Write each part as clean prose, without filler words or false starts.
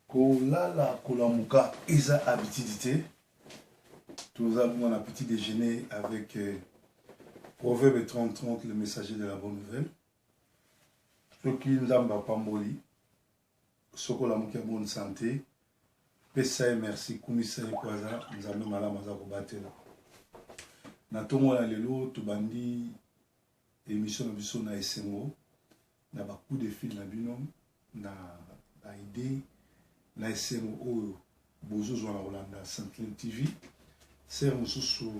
Kolala kolamuka isa habitude. Nous avons un petit déjeuner avec Proverbe 30-30, le messager de la bonne nouvelle. Ce qui nous a pamboli, ce qu'on a en bonne santé, pesa merci, kumisa et kwaza, nous avons malama za kobatela. Na tomo la lelo, tubandi émission na biso na esengo, na ba coup de fil na binom, na idée, na esengo oyo bozo zo na Rolanda Saint-Clair TV. C'est un sous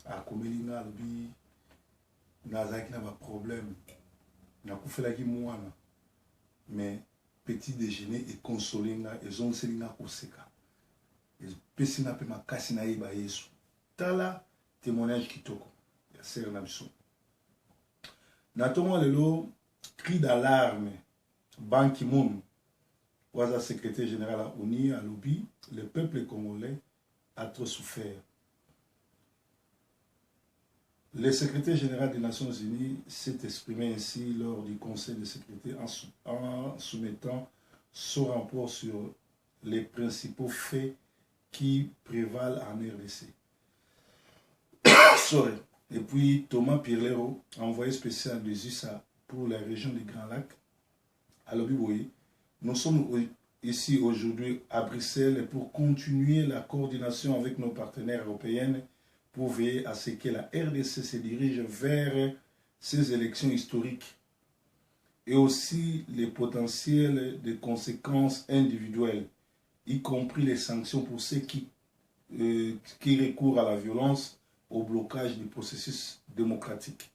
à Komelinga bi nazaki na ba problème na kufela ki mwana mais petit déjeuner et consoler nga ezon selinga koseka et pesina pe makasi na yeba Yesu tala témoignage kitoko ya sœur na biso na tomo lelo cri d'alarme Ban Ki-moon waza secrétaire général à ONU à lobby le peuple congolais a trop souffert. Le secrétaire général des Nations Unies s'est exprimé ainsi lors du Conseil de sécurité en soumettant son rapport sur les principaux faits qui prévalent en RDC. Et puis Thomas Pirlero, envoyé spécial des USA pour la région des Grands Lacs, à l'Obiboyi. Nous sommes ici aujourd'hui à Bruxelles pour continuer la coordination avec nos partenaires européens pour veiller à ce que la RDC se dirige vers ces élections historiques et aussi les potentiels de conséquences individuelles, y compris les sanctions pour ceux qui recourent à la violence, au blocage du processus démocratique.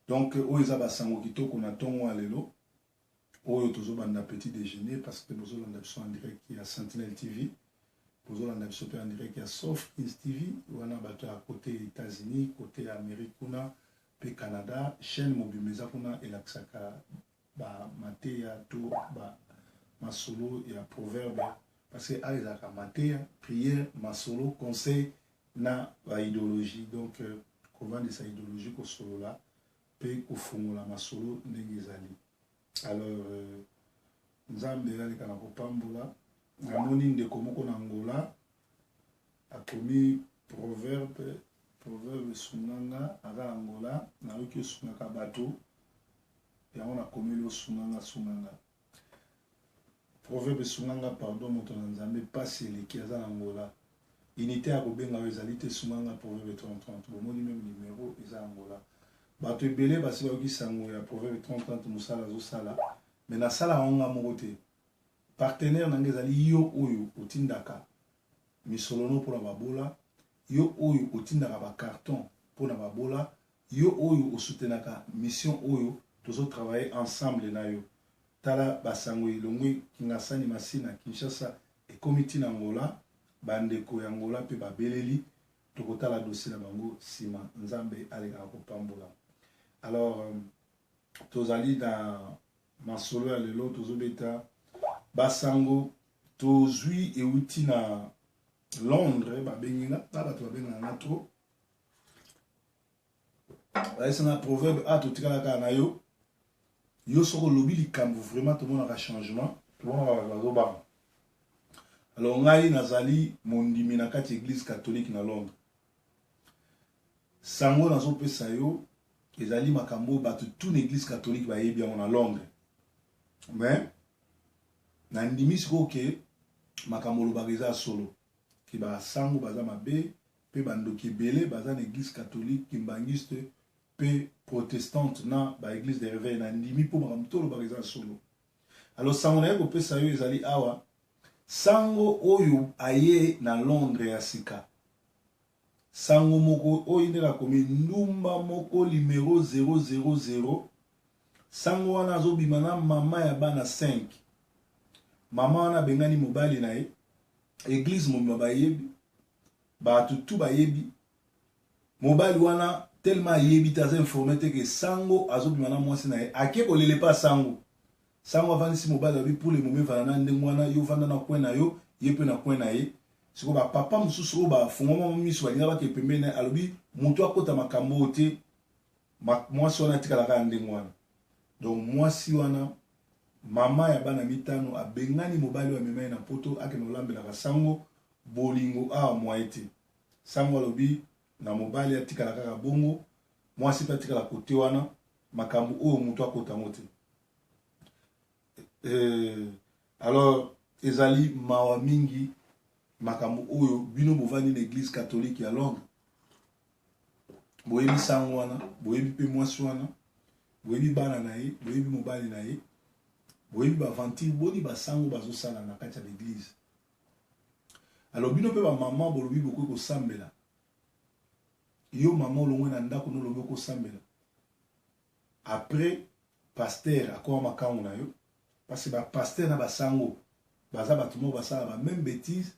Donc, Oeza Basango Kitoko Natongo Alelo, Oyo Tozo Banda Petit Déjeuner, parce que nous avons en direct qui a Sentinel TV. Nous avons en direct qui a Soft TV, ou on a battu à côté États-Unis, côté Amérique, puis Canada, chaîne Mobimeza, et l'Axaka, Matéa, tout, Masolo et à Proverbe, parce que Aïzaka Matéa, prière, Masolo, conseil, na idéologie. Donc, comment de sa idéologie qu'au solo là, puis qu'au fond la Masolo, Negezali. Alors, nous avons les Kanakopambola. Namoni de komoko na Angola a commis proverbe sunanga aga Angola na oki sunanga bato et on a commis le sunanga proverbe sunanga pardon moto na Nzambe passe les qui aza Angola unité a kobenga ezalité sunanga proverbe 30-30 bomoni même numéro eza Angola bato ebele basi ba oki sango ya proverbe 30-30 musala zo sala mais na sala onga mokote partenaire nangezali yo oyo otindaka misolono pour la babola yo oyo otindaka ba carton pour la babola yo oyo osoutenaka mission oyo tozo travailler ensemble na yo tala basango ilongwe kingasani masina Kinshasa et comité na Angola bandeko ya Angola pe babeleli tokotala dossier na bango sima Nzambe aleka kopambola. Alors tozali dans masolo ya lelo tozobeta basango tozui e uti na Londres babenginga na bato babenga na tro baisana proverbe a totikalaka na yo yo soko lobi likambo vraiment tout le monde a changement tout le monde va zoba. Alors ngai nazali mondimi na kati église catholique na Londres sango nazo pesa yo ezali makambo bato toute église catholique ba yebi na Londres mais na ndimi siko ke makamolo bageza solo ki ba sango baza mabe pe bandoki belé baza na église catholique kimbangiste pe protestante na ba église de réveil na ndimi po makamtolo bageza solo. Alors sango na yeko pesa yo ezali awa sango oyo aye na Londres ya sika sango moko oyo ndeka komi ndumba moko numéro 000 sango wana azobima na mama ya bana 5 mama wana bengani mobali na ye église mobima bayebi bato tu bayebi mobali wana tellement yebi taza informé te que sango azobima na mwasi na ye ake kolele pa sango avandi si mobali abi pour le moment vana na ndenge wana yo vanda na coin na yo ye pe na coin na ye siko ba papa mususu ba fungoma miso balinga ba ke pembeni alobi mutu akota makambo te mwasi wana tikala ka ndenge wana donc mwasi wana mama ya bana mitano abengani mobali wa memai na poto ake no lambela sango bolingo a moite sango alobi na mobali atikala kaka bongo mwasi pe atikala kote wana makambo oyo mutu akota mote. Alors ezali mawa mingi makambo oyo bino bovani na église catholique ya Londres boyebi sango wana boyebi pe mwasi wana boyebi bana na ye boyebi mobali na ye boyebi baventure boni basango bazosala na kati ya l'église. Alors bino pe bamama bolobi bokoki kosambela yo mama olongwe na ndako nolobi okosambela après pasteur akoma makango na yo parce que pasteur na basango baza bato moko basala ba même bêtise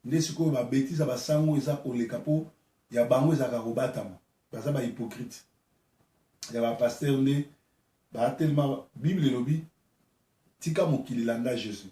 nde sikoyo ba bêtise ya basango eza koleka po ya bango ezalaka kobatama baza ba hypocrite ya bapasteur nde batelema Bible elobi tika mokili landa Jésus.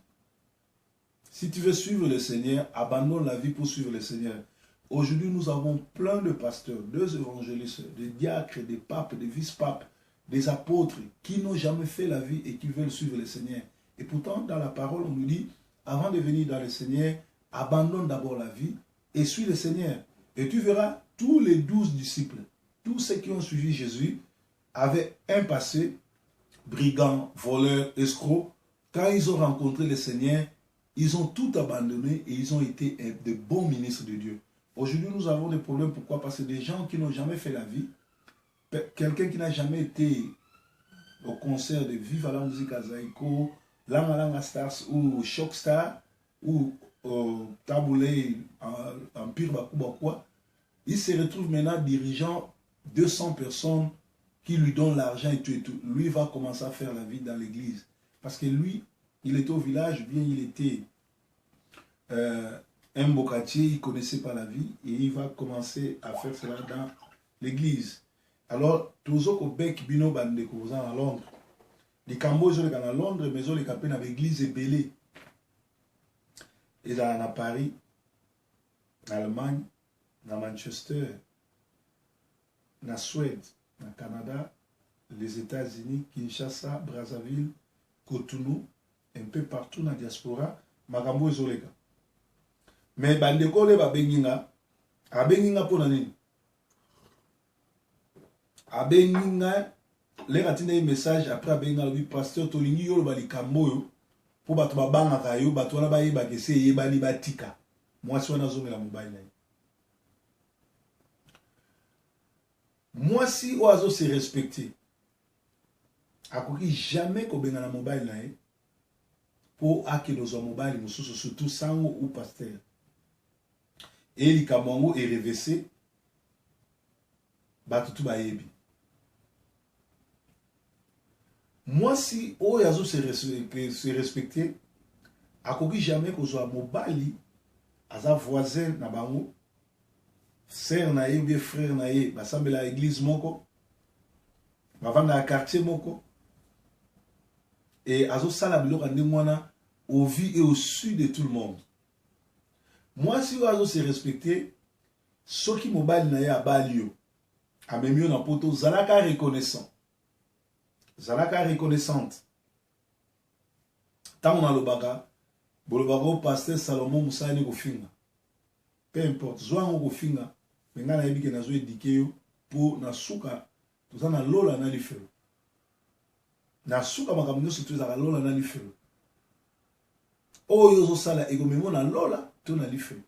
Si tu veux suivre le Seigneur, abandonne la vie pour suivre le Seigneur. Aujourd'hui, nous avons plein de pasteurs, deux évangélistes, des diacres, des papes, des vice-papes, des apôtres qui n'ont jamais fait la vie et qui veulent suivre le Seigneur. Et pourtant, dans la parole, on nous dit, avant de venir dans le Seigneur, abandonne d'abord la vie et suis le Seigneur. Et tu verras, tous les 12 disciples, tous ceux qui ont suivi Jésus, avaient un passé, brigands, voleurs, escrocs. Quand ils ont rencontré le Seigneur, ils ont tout abandonné et ils ont été de bons ministres de Dieu. Aujourd'hui, nous avons des problèmes. Pourquoi? Parce que des gens qui n'ont jamais fait la vie, quelqu'un qui n'a jamais été au concert de Viva la musique à Zaïko, Langa Langa Stars ou Shock Star ou Taboulé en Pire Bakouba, il se retrouve maintenant dirigeant 200 personnes qui lui donnent l'argent et tout et tout. Lui va commencer à faire la vie dans l'église. Parce que lui, il était au village, bien il était un bocatier, il ne connaissait pas la vie et il va commencer à faire cela dans l'église. Alors, tous au bec bino bande à Londres. Les Cambodges sont à Londres, mais ils sont dans l'église et belé. Ils sont à Paris, en Allemagne, dans Manchester, en Suède, en Canada, les États-Unis, Kinshasa, Brazzaville, Cotonou, un peu partout dans la diaspora, makambo ezoleka. Mais bandeko le babenginga, abenginga pona nini? Abenginga le katina un message après abenginga le pasteur tolingi yo ba likambo yo po bato babanga kayo bato wana bayeba ke se yebani batika. Mwasi wana zomela mobile na ye. Mwasi oazo se respecter. Akoki jamais ko benga na mobile na ye. Pour akedozo mobile mususu surtout sango ou pasteur. Et li kamongo est revêché batutu bayebi. Moi si o yazo se respecter akoki jamais ko zo mobile aza voisin na bango sœur na ye ou frère na ye basambela église moko bavanda na quartier moko. Et azo sala biloko ndenge wana au vu et au su de tout le monde. Moi si azo se respecter soki mobile na ya balio amemio na poto zalaka reconnaissant. Zalaka reconnaissante. Tant on a le baga bolobako pasteur Salomon Moussani ko finga. Peu importe zoango ko finga menga na yebike na zo éduquer yo pour na suka tout na lola na lifelo. Na suka makambo surtout za lola na lifelo. Oyo zo sala egomemo na lola to na lifelo.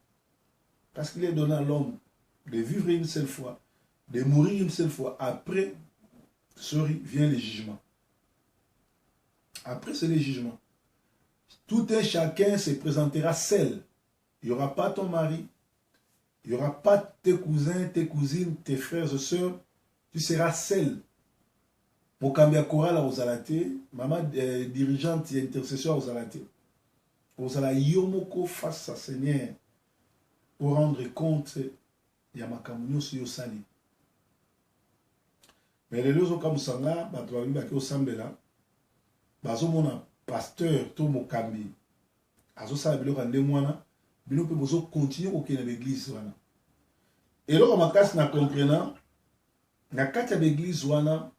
Parce qu'il est donné à l'homme de vivre une seule fois, de mourir une seule fois. Après, vient le jugement. Après, c'est le jugement. Tout un chacun se présentera seul. Il n'y aura pas ton mari, il n'y aura pas tes cousins, tes cousines, tes frères et sœurs. Tu seras seul. Mokambia Koral aux alatés, maman dirigeante et intercesseur aux alatés. Aux alatés, yomoko face à Seigneur pour rendre compte ya makamunyo sur Yosali. Mais les deux comme sanga, batouali baki osambela, bazo mona pasteur to mokambi, azo sala biloko ande mwana, bino pe bozo continuer ko kena l'église wana. Et là makasi na comprenant, na kati ya l'église wana,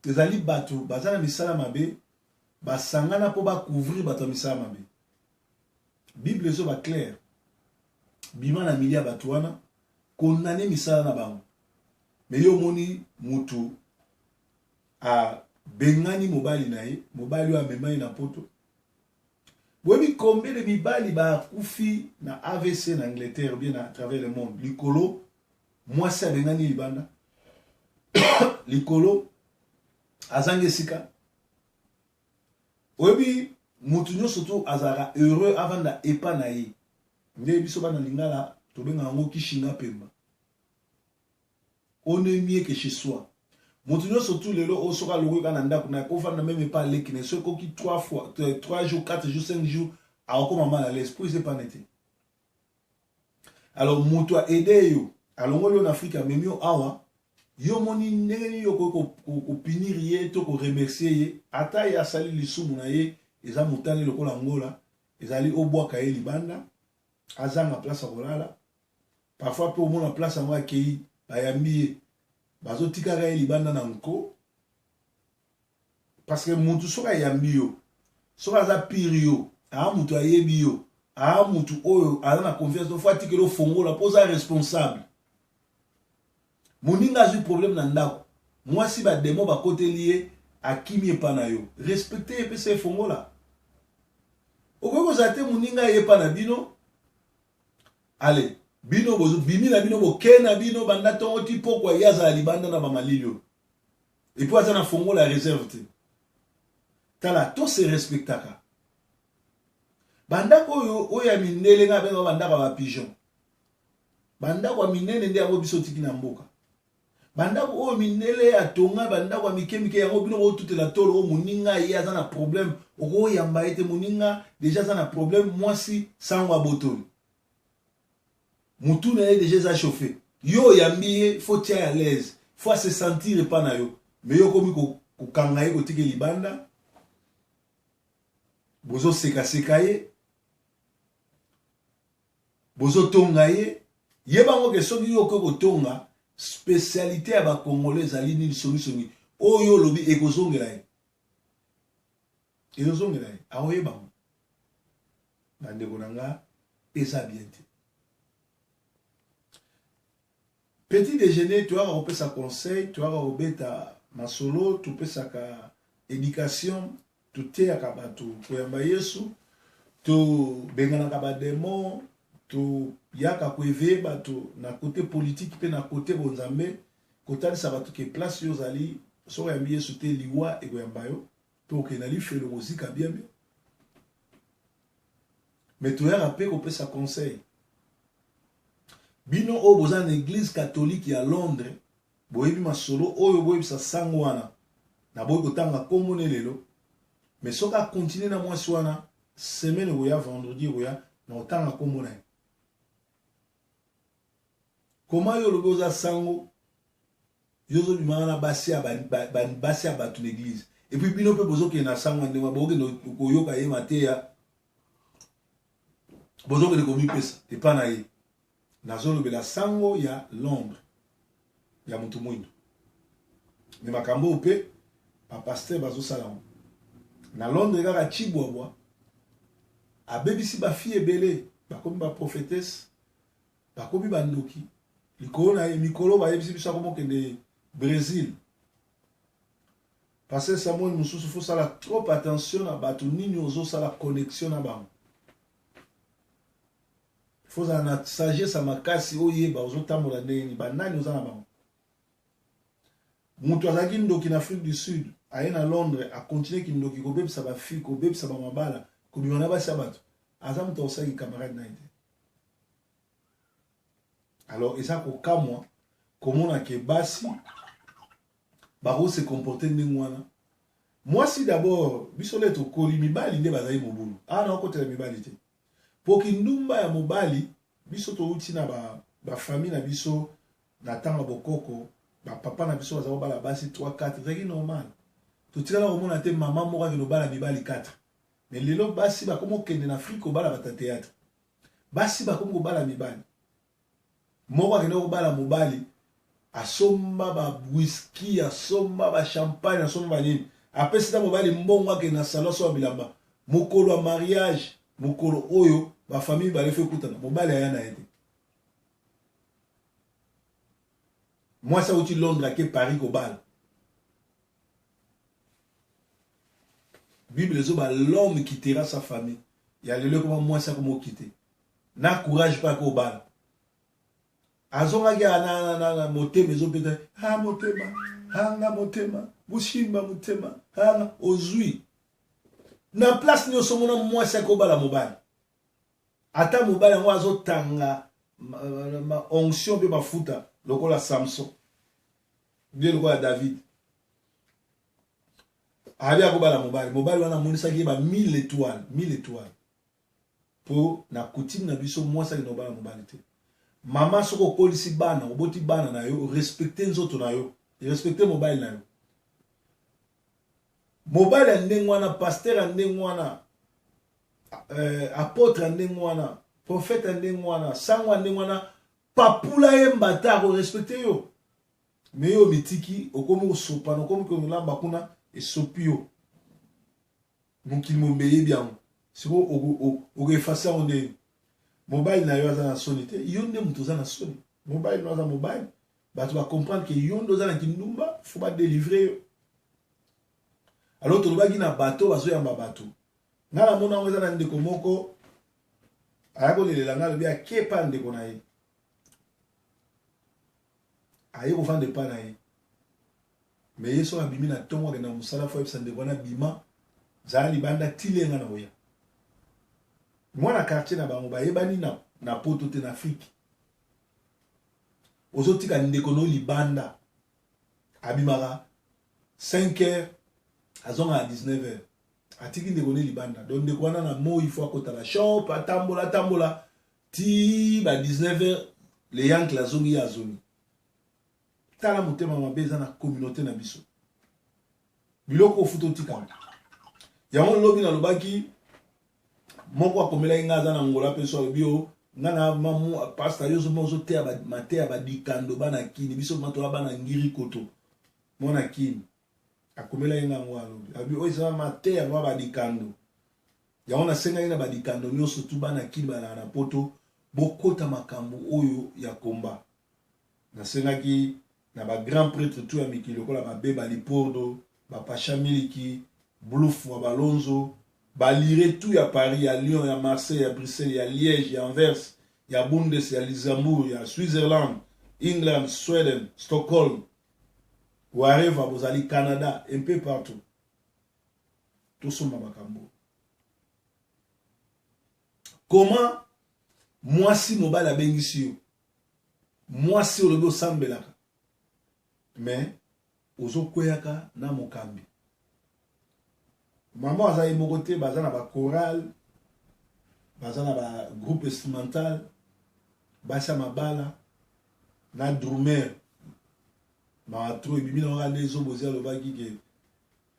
ezali bato bazana misala mabe, basangana po ba couvrir bato misala mabe. Bible zo ba clair. Bima na milia bato wana condamné misala na bango. Mais yo moni mutu a bengani mobali na ye, mobali wa memai na poto. Boyebi combien de mibali ba kufi na AVC na Angleterre bien à travers le monde. Likolo moi ça bengani libanda. Likolo azange sika. Boyebi mutu nyo surtout azara heureux avant da epa na ye. Nde biso bana lingala to benga ngo kishinga pemba. On est mieux que chez soi. Montunyo surtout le lo osoka logo kana ndako na ko fanda même pas les kine so ko ki 3 fois 3 jours 4 jours 5 jours a ko mal à l'aise pour c'est pas net. Alors mutu a aider yo. Alors ngolo en Afrique même yo awa yo moni ndenge yo ko pinir ye to ko remercier ye ata ya sali lisumu na ye eza mutani lokola ngola ezali obwaka ye libanda azanga place kolala parfois pour mon place en wa kei bayambi bazo tikaka ye libanda na nko parce que mutu soka yambi yo soka za pire yo a mutu ayebi yo a mutu oyo ala na confiance do fati que lo fongola posa responsable moninga a eu problème na ndako moi si ba demo ba côté lié a kimi epa na yo respecter pe se fongola okoko zate moninga ye pa na bino allez bino bozo bimi na bino bokena bino banda tongo ti pokwa yaza libanda na bamalilio et puis aza na fongo la réserve te tala to se respectaka banda ko oya minele nga benga banda ba pigeon banda kwa minene ndi yango biso tiki na mboka banda ko minele atonga banda kwa mikemike yango bino bo tutela tolo o muninga ye aza na problème oko yamba ete muninga déjà aza na problème mwasi sangwa botoli Moutou n'a déjà chauffé. Yo yambi faut tirer à l'aise. Faut se sentir pas na yo. Mais yo komi ko kangaye ko tike libanda. Bozo seka sekaye. Bozo tongaye. Yeba ngo ke soki yo ko tonga spécialité à ba congolais ali ni solution. O yo lobi ekozongela ye. Ekozongela ye. Aoyeba. Bande konanga eza bien. Petit déjeuner, tu as repéré sa conseil, tu as repéré ta masolo, tu peux sa éducation, tu t'es à kabatu, tu yamba yesu, tu bengana kabademo, tu yaka kueve batu na côté politique pe na côté bonzambe, côté ça va tout que place yo zali, so yamba yesu te liwa e yamba yo, to ke na li fait le musique bien bien. Mais tu as rappelé qu'on peut sa conseil. Bino o boza na église catholique à Londres boyebi masolo oyo boyebi sa sango wana na boyi kotanga komone lelo mais soka continuer na mwasi wana semaine oya vendredi oya na otanga komona comment yo lo boza sango yozo bimana basi basi abatu l'église et puis bino pe bozo ke na sango ndema boke no koyoka ye mateya bozo ke de komi pesa et pas na ye Nazolo bela sango ya Londres ya mutu mwindu me makambo upe pa pasteur bazo salamo na Londres kaka chibwabwa abebisi ba fille ebele bakomi ba prophétesse bakomi bandoki likolo na mikolo ba yebisi biso komo kende Brésil parce que Samuel mususu faut sala trop attention na batu nini ozo sala connexion na bango. Il faut que sagesse à ma casse oyeba ozotambola ndeni banani ozana bango mutu azaki ndoki na Afrique du Sud aye na Londres a continuer ki ndoki ko bebisa ba fille ko bebisa ba mabala ko bimana ba sabato azam to osaki camarade na ide alors esa ko kamwa komona ke basi ba se comporter ndengwana moi si d'abord biso leto koli mibali nde bazali mobulu ana okotela mibali te Poki ndumba ya mobali, biso to uti na ba famille na biso, na tanga bokoko, ba papa na biso bazao bala basi 3-4, c'est normal. To tira la romona te maman mora vino bala mibali 4. Mais lelo basi ba komo kende na Afrique au bala bata théâtre. Basi ba komo bala mibali. Mora kende bala mobali, asomba ba whisky, asomba ba champagne, asomba ba nini. après c'est mobile mbongo ke na salon so bilamba mokolo wa mariage mokolo oyo ba famille ba lefe kutana mobile ya na été moi ça outil Londres ke Paris ko bal Bible zo ba l'homme quittera sa famille il y a le comment moi ça comment quitter na courage pas ko bal azonga ga na motema zo peta ha motema hanga motema bushimba motema hanga ozui na place ni osomona moi ça ko bala mobile ata mobile ngo azotanga ma onction pe bafuta lokola Samson bien lokola David abi akobala mobile wana monisa ki ba 1000 étoiles pour na coutume na biso moi ça no bala mobile te mama soko polisi bana oboti bana na yo respecter nzoto na yo respecter mobile na yo mobile ndengwana pasteur ndengwana apôtre ndengwana prophète ndengwana sangwa ndengwana papula yembata ko respecter yo mais yo mitiki okomo sopa no komo ko lamba kuna esopi yo mokili mombeye bien siko o effacer on est mobile na yo azana sonité yo nde mutu azana soni mobile no azana mobile bato ba comprendre que yo ndo azana kindumba faut ba délivrer yo alors to lobaki na bateau bazo yamba bateau ngala mona ngo azana ndeko moko ayako lelela ngalo bia kepa ndeko na ye aye ko fande pa na ye mais yeso abimi na tongo ke na musala fo ebisa ndeko na bima zali banda tilenga na oya mwana quartier na bango bayebani na poto te na Afrique ozotika ndeko no libanda abimaka 5h azonga à 19h atiki ndeko ne libanda donc ndeko wana na mo il faut akota la shop atambola ti ba 19h le yank la zongi ya zoni tala motema mabeza na communauté na biso biloko futo tika yango lobi na lobaki moko akomela inga za na ngola peso bio ngana mamu pastor yozo mozo te mate abadikando bana kini biso mato bana ngiri koto mona kini akomela inga ngwalo abi oisa mate abadikando yango na senga ina badikando nyoso tu bana kini bana na poto bokota makambo oyo ya komba na senga ki na ba grand prêtre tout ya mikilo kola ba beba lipordo ba pacha miliki bluff wa balonzo balire tout ya Paris, ya Lyon, ya Marseille, ya Bruxelles, ya Liège, ya Anvers, ya Bundes, ya Luxembourg, ya Switzerland, England, Sweden, Stockholm, wherever vous allez, Canada, un peu partout. Tout ça makambo. Comment moi si mobile a bengisi moi si o lebo sambelaka mais ozo kweyaka na mokambi. Maman azayi mokote bazana ba chorale bazana ba groupe instrumental basa mabala na drummer ma tro bibi na ngande zo bozia lo baki ke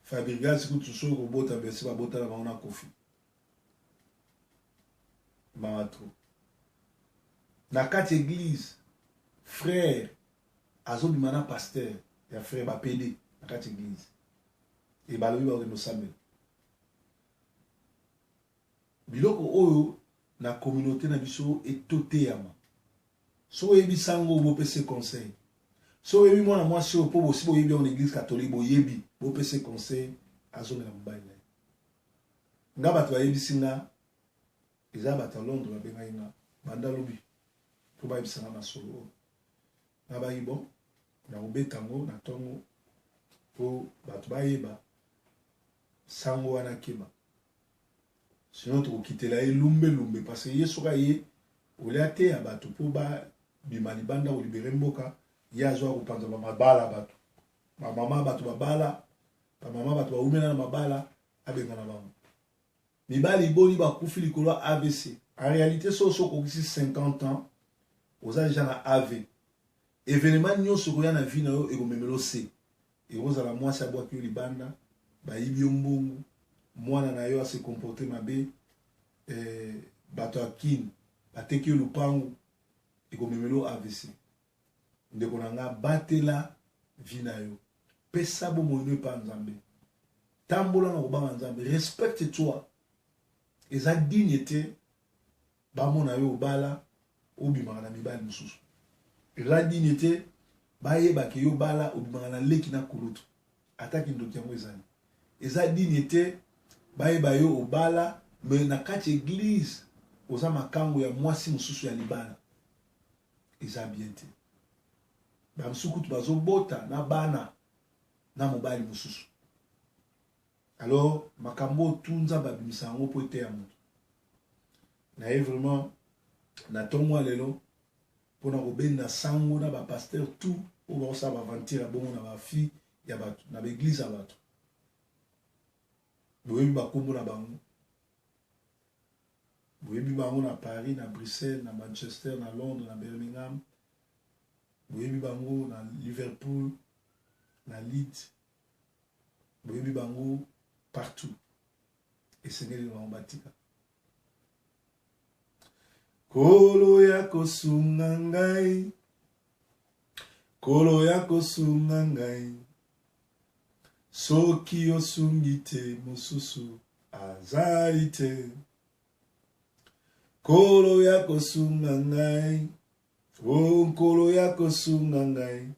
Fabrigas ku tuso ko bota besi ba bota na ona kofi ma tro na kati église frère azo bimana pasteur ya frère ba PD na kati église et balobi ba no samel biloko oyo na communauté na biso etoteyama so yebi sango bo pese conseil so yebi mwana mwasi o po bosi bo yebi en église catholique bo yebi bo pese conseil azonga na mobile na nga bato yebi singa eza bato Londres babenga inga banda lobi to ba yebisanga masolo na ba yibo na obetango na tongo po bato ba yeba sango wana keba. Sinon tu quitter la lumbe parce que yesoka ye olate abato po ba bimani banda o libere mboka ya zo ko panza mabala bato ma mama bato babala ba mama bato ba umena na mabala abenga na bango mibali boni ba kufi likolo AVC en réalité so ko 50 ans oza déjà na AV événement nyonso ko ya na vie na yo e ko memelo C et oza la moi sa boa ki libanda ba yibi mbongo mwana na yo a se comporter mabe bato akin bateki lupangu ekomemelo AVC ndeko na nga batela vi na yo pesa bo mono pa nzambe tambola na kobanga nzambe, respecte-toi. Eza dignité bamona yo obala obimaka na mibali mosusu. Eza dignité bayebaki yo bala obimaka na leki na kulutu ataki ndoki yango ezali. Eza dignité bayeba yo obala me na kati église oza makango ya mwasi mosusu ya libala. Eza bien te. Bamsukutu bazobota na bana na mobali mosusu. Alors makambo tunza babimisa yango po ete ya moto. Na ye vraiment na tomwa lelo pona kobenda sango na ba pasteur tout ou ba sa ba aventure bongo na ba fille ya bato na l'église ya bato. Boyebi bakombo na bango. Boyebi bango na Paris, na Bruxelles, na Manchester, na Londres, na Birmingham. Boyebi bango na Liverpool, na Leeds. Boyebi bango partout. Et Seigneur va en batika. Kolo ya kosunga ngai. Kolo ya kosunga ngai. Soki osungi te mosusu azali te. Kolo ya kosunga ngai. Oh, kolo ya kosunga ngai.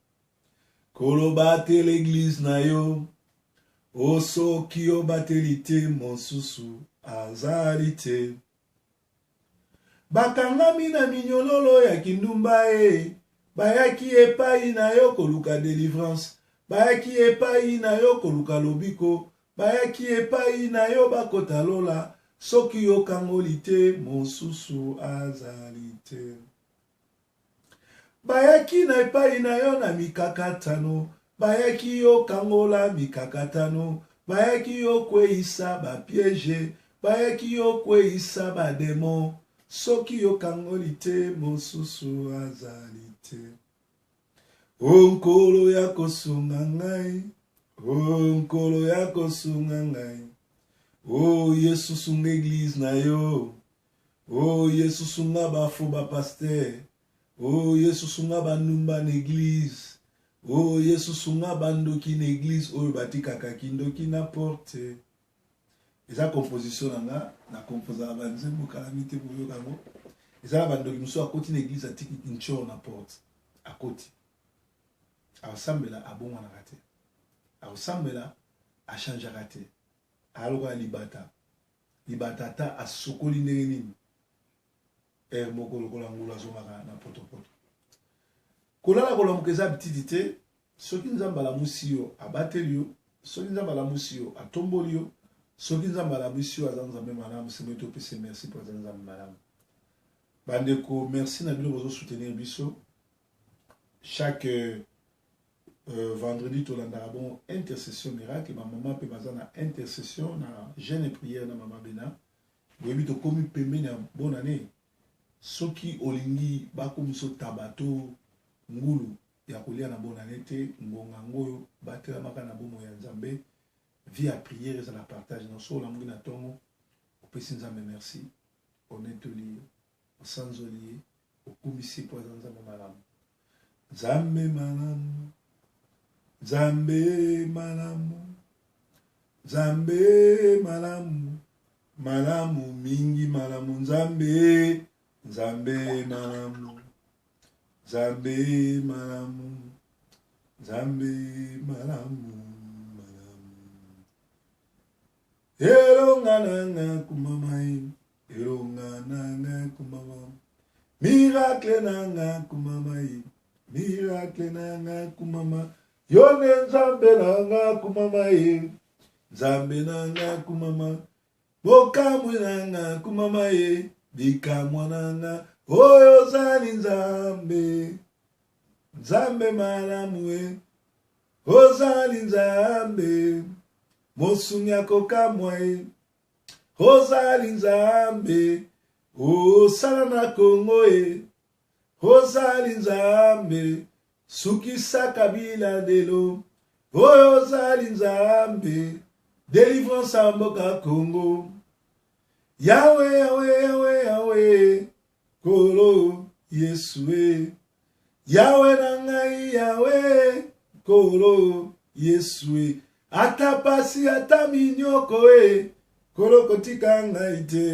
Kolo bate l'église na yo. O soki obateli te mosusu azali te. Bakangami na minyololo ya kindumba e. Bayaki epai na yo koluka délivrance. Bayaki epai na yo koluka lobiko. Bayaki epai na yo bakota lola. Soki yo kangoli te mosusu azali te. Bayaki na epai na yo na mikakatano. Bayaki yo kangola mikakatano. Bayaki yo kweisa ba piège. Bayaki yo kweisa ba démon. Soki yo kangoli te mosusu azali te. Onkolo ya kosunga ngai. Onkolo ya kosunga ngai. Oh Yesu sunga église na yo. Oh Yesu sunga ba fo ba pasteur. Oh Yesu sunga ba numba na église. Oh Yesu sunga ba ndoki na église oyo batikaka kindoki na porte. Eza composition nanga na composa ba nzembo calamité boyo kango. Eza ba ndoki muso akoti na église atiki kincho na porte. Akoti. Asambela abonga na kate. Asambela a changer kate. Aloka libata. Libata ta asokoli ndenge nini. Moko lokola ngula zomaka na poto. Kolala kolomukeza bitidite, soki nzamba la musio abateli yo, soki nzamba la musio atomboli yo, soki nzamba la musio azanzambe malamu, c'est to pese merci pour azanzambe malamu. Bandeko, merci na bino bozo soutenir biso. Chaque vendredi tolanda bon intercession miracle, ma maman pe bazana intercession na jeûne et prière na maman Bena. Boyebi to komi pembe na bonne année. Soki olingi bakomiso tabato ngulu ya kolia na bonne année te ngonga ngoyo batela maka na bomo ya Nzambe via prière et la partage na so la ngina tongo opesi Nzambe merci honnêteté sanzoli okumisi po Nzambe malamu Nzambe malamu Nzambe malamu Nzambe malamu malamu mingi malamu Nzambe Nzambe malamu Nzambe malamu Nzambe malamu Elonga nanga kumamai Elonga nanga kumamai Miracle nanga kumamai Miracle nanga kumamai Yone Nzambe nanga kumamai Nzambe nanga kumamai Bokamwe nanga kumamai Bikamwa nanga Oyo zali Nzambe Nzambe malamu Ozali Nzambe Mosunya kokamwe Ozali Nzambe Osala na Kongo Ozali Nzambe Sukisa kabila delo Ozali Nzambe Délivrance à mboka Congo Yahweh, Yahweh, Yahweh, Yahweh, Kolo, Yesue. Yahweh nangai, Yahweh, Kolo, Yesue. ata pasi ata minyoko koloko tika ngai te